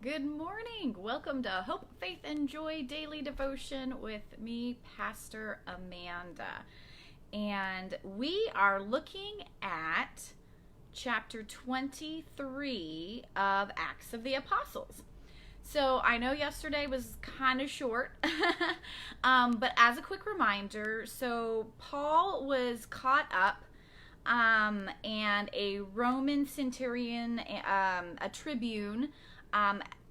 Good morning. Welcome to Hope, Faith, and Joy Daily Devotion with me, Pastor Amanda. And we are looking at chapter 23 of Acts of the Apostles. So I know yesterday was kind of short, but as a quick reminder, so Paul was caught up and a Roman centurion, a tribune,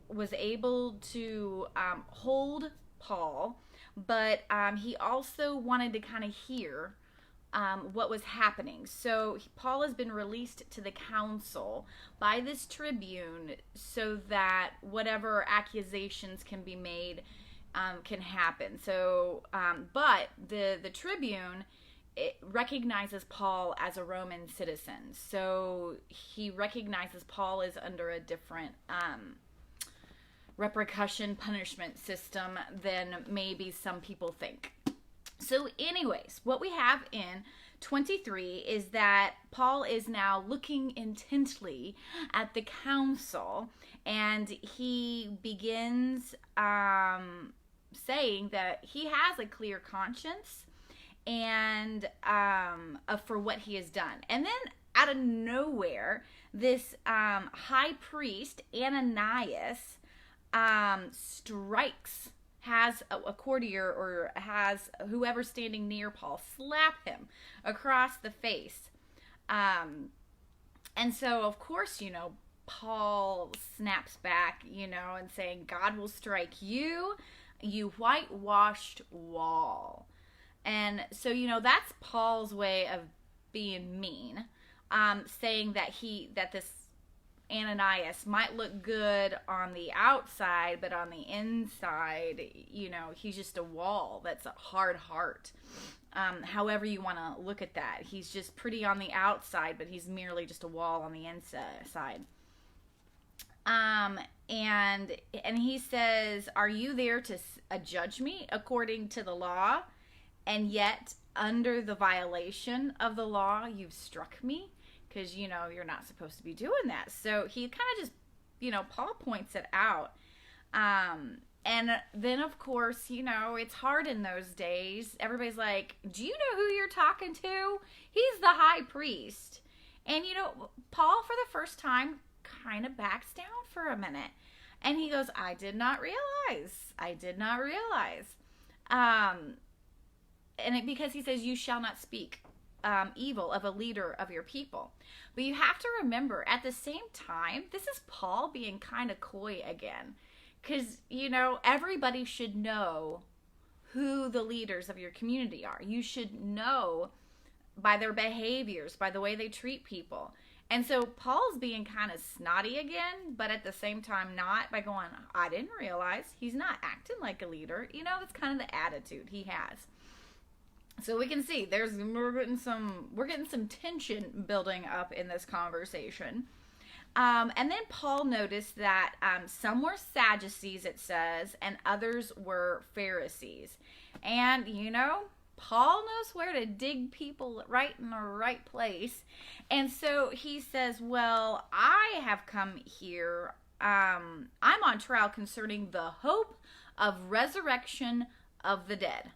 was able to hold Paul, but he also wanted to kind of hear what was happening. So Paul has been released to the council by this tribune so that whatever accusations can be made can happen. So, but the tribune, it recognizes Paul as a Roman citizen. So he recognizes Paul is under a different repercussion punishment system than maybe some people think. So anyways, what we have in 23 is that Paul is now looking intently at the council, and he begins saying that he has a clear conscience and for what he has done. And then out of nowhere, this high priest Ananias strikes, has a courtier or has whoever standing near Paul slap him across the face. And so, of course, Paul snaps back, and saying, God will strike you, you whitewashed wall. And so, that's Paul's way of being mean, saying that this Ananias might look good on the outside, but on the inside, he's just a wall that's a hard heart. However you want to look at that. He's just pretty on the outside, but he's merely just a wall on the inside. And he says, are you there to judge me according to the law? And yet, under the violation of the law, you've struck me? Because, you're not supposed to be doing that. So he kind of just, Paul points it out. And then, of course, it's hard in those days. Everybody's like, do you know who you're talking to? He's the high priest. And, Paul, for the first time, kind of backs down for a minute. And he goes, I did not realize. And because he says, you shall not speak evil of a leader of your people. But you have to remember, at the same time, this is Paul being kind of coy again. Because, everybody should know who the leaders of your community are. You should know by their behaviors, by the way they treat people. And so Paul's being kind of snotty again, but at the same time not, by going, I didn't realize. He's not acting like a leader. That's kind of the attitude he has. So we can see we're getting some tension building up in this conversation. And then Paul noticed that some were Sadducees, it says, and others were Pharisees. And, Paul knows where to dig people right in the right place. And so he says, well, I have come here. I'm on trial concerning the hope of resurrection of the dead.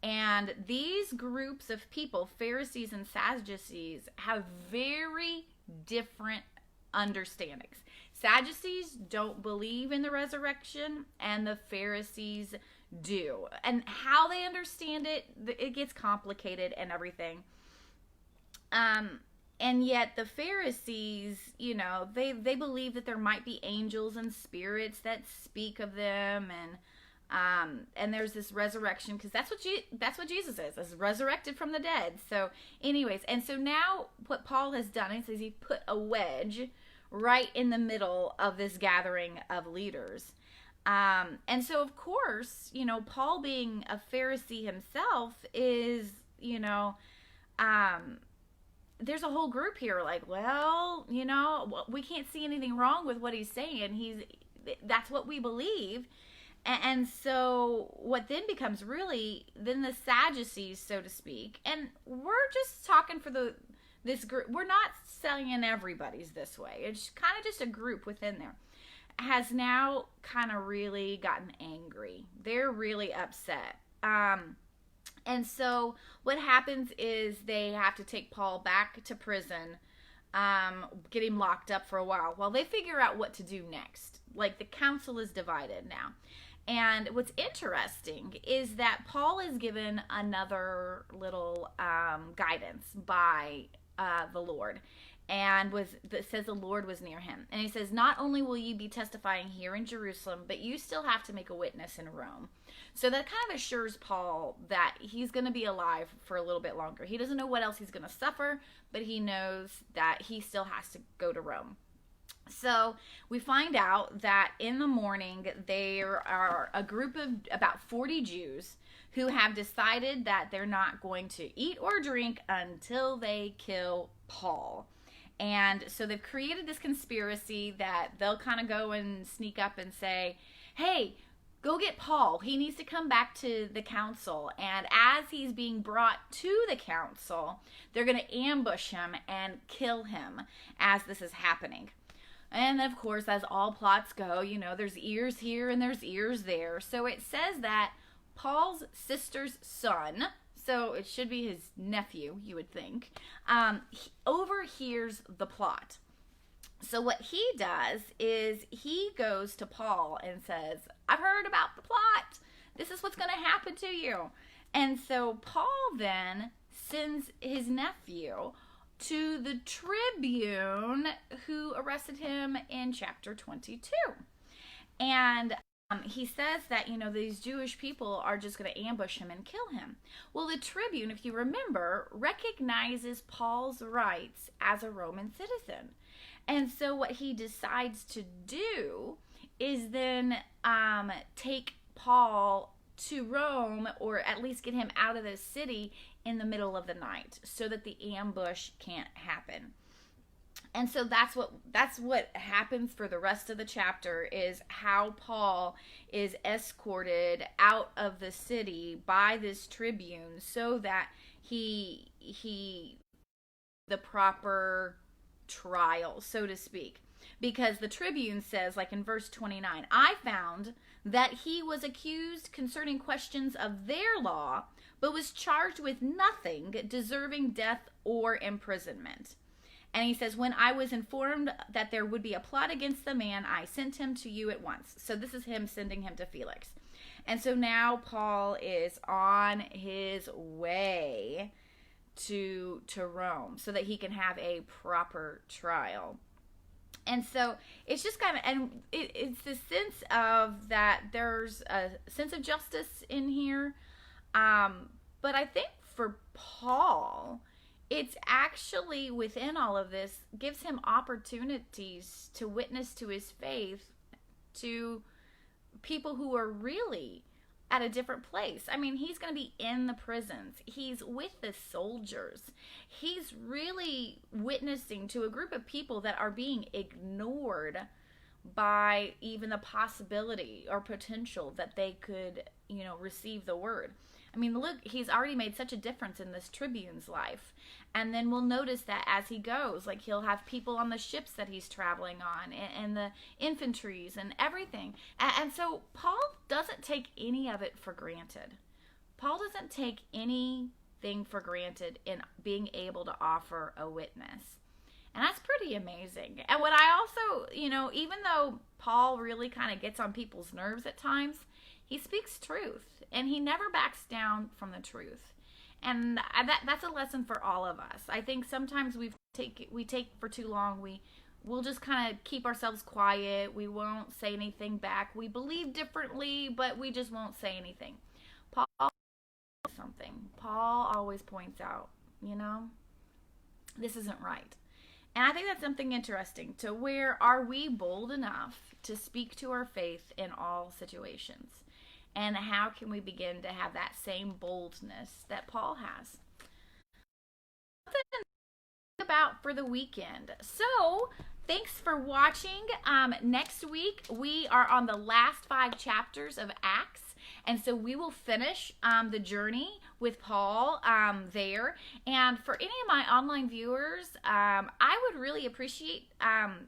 And these groups of people, Pharisees and Sadducees, have very different understandings. Sadducees don't believe in the resurrection, and the Pharisees do. And how they understand it gets complicated and everything. And yet the Pharisees, they believe that there might be angels and spirits that speak of them, and there's this resurrection, because that's what Jesus is resurrected from the dead. So anyways, and so now what Paul has done is he put a wedge right in the middle of this gathering of leaders. And so of course, Paul being a Pharisee himself is, there's a whole group here like, well, we can't see anything wrong with what he's saying. That's what we believe. And so what then becomes really then the Sadducees, so to speak, and we're just talking for this group. We're not saying everybody's this way. It's kind of just a group within there. has now kind of really gotten angry. They're really upset. And so what happens is they have to take Paul back to prison, get him locked up for a while they figure out what to do next. Like, the council is divided now. And what's interesting is that Paul is given another little guidance by the Lord. And it says the Lord was near him. And he says, not only will you be testifying here in Jerusalem, but you still have to make a witness in Rome. So that kind of assures Paul that he's going to be alive for a little bit longer. He doesn't know what else he's going to suffer, but he knows that he still has to go to Rome. So we find out that in the morning there are a group of about 40 Jews who have decided that they're not going to eat or drink until they kill Paul. And so they've created this conspiracy that they'll kind of go and sneak up and say, hey, go get Paul. He needs to come back to the council. And as he's being brought to the council, they're going to ambush him and kill him as this is happening. And of course, as all plots go, there's ears here and there's ears there. So it says that Paul's sister's son, so it should be his nephew, you would think, he overhears the plot. So what he does is he goes to Paul and says, I've heard about the plot. This is what's going to happen to you. And so Paul then sends his nephew to the tribune who arrested him in chapter 22. And he says that, these Jewish people are just going to ambush him and kill him. Well, the tribune, if you remember, recognizes Paul's rights as a Roman citizen. And so what he decides to do is then take Paul to Rome, or at least get him out of the city in the middle of the night so that the ambush can't happen. And so that's what happens for the rest of the chapter, is how Paul is escorted out of the city by this tribune so that he the proper trial, so to speak. Because the tribune says, like in verse 29, I found that he was accused concerning questions of their law, but was charged with nothing deserving death or imprisonment. And he says, when I was informed that there would be a plot against the man, I sent him to you at once. So this is him sending him to Felix. And so now Paul is on his way to Rome so that he can have a proper trial. And so it's just kind of, and it's the sense of that there's a sense of justice in here. But I think for Paul, it's actually within all of this gives him opportunities to witness to his faith to people who are really at a different place. I mean, he's going to be in the prisons. He's with the soldiers. He's really witnessing to a group of people that are being ignored by even the possibility or potential that they could, receive the word. I mean, look, he's already made such a difference in this tribune's life. And then we'll notice that as he goes, like he'll have people on the ships that he's traveling on and the infantries and everything. And so Paul doesn't take any of it for granted. Paul doesn't take anything for granted in being able to offer a witness. And that's pretty amazing. And what I also, even though Paul really kind of gets on people's nerves at times, he speaks truth and he never backs down from the truth. And that's a lesson for all of us. I think sometimes we take for too long. We'll just kind of keep ourselves quiet. We won't say anything back. We believe differently, but we just won't say anything. Paul always points out, this isn't right. And I think that's something interesting, to where are we bold enough to speak to our faith in all situations? And how can we begin to have that same boldness that Paul has? Something to think about for the weekend. So, thanks for watching. Next week, we are on the last 5 chapters of Acts. And so we will finish the journey with Paul there. And for any of my online viewers, I would really appreciate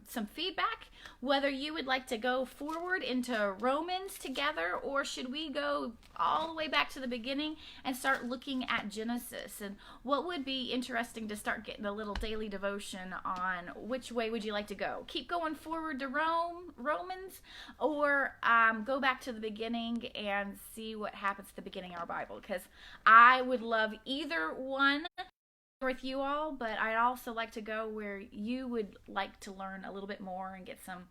some feedback, whether you would like to go forward into Romans together, or should we go all the way back to the beginning and start looking at Genesis, and what would be interesting to start getting a little daily devotion on. Which way would you like to go? Keep going forward to Romans, or go back to the beginning and see what happens at the beginning of our Bible, because I would love either one with you all, but I'd also like to go where you would like to learn a little bit more and get some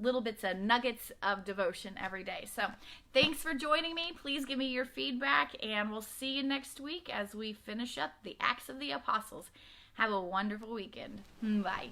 little bits of nuggets of devotion every day. So thanks for joining me. Please give me your feedback, and we'll see you next week as we finish up the Acts of the Apostles. Have a wonderful weekend. Bye.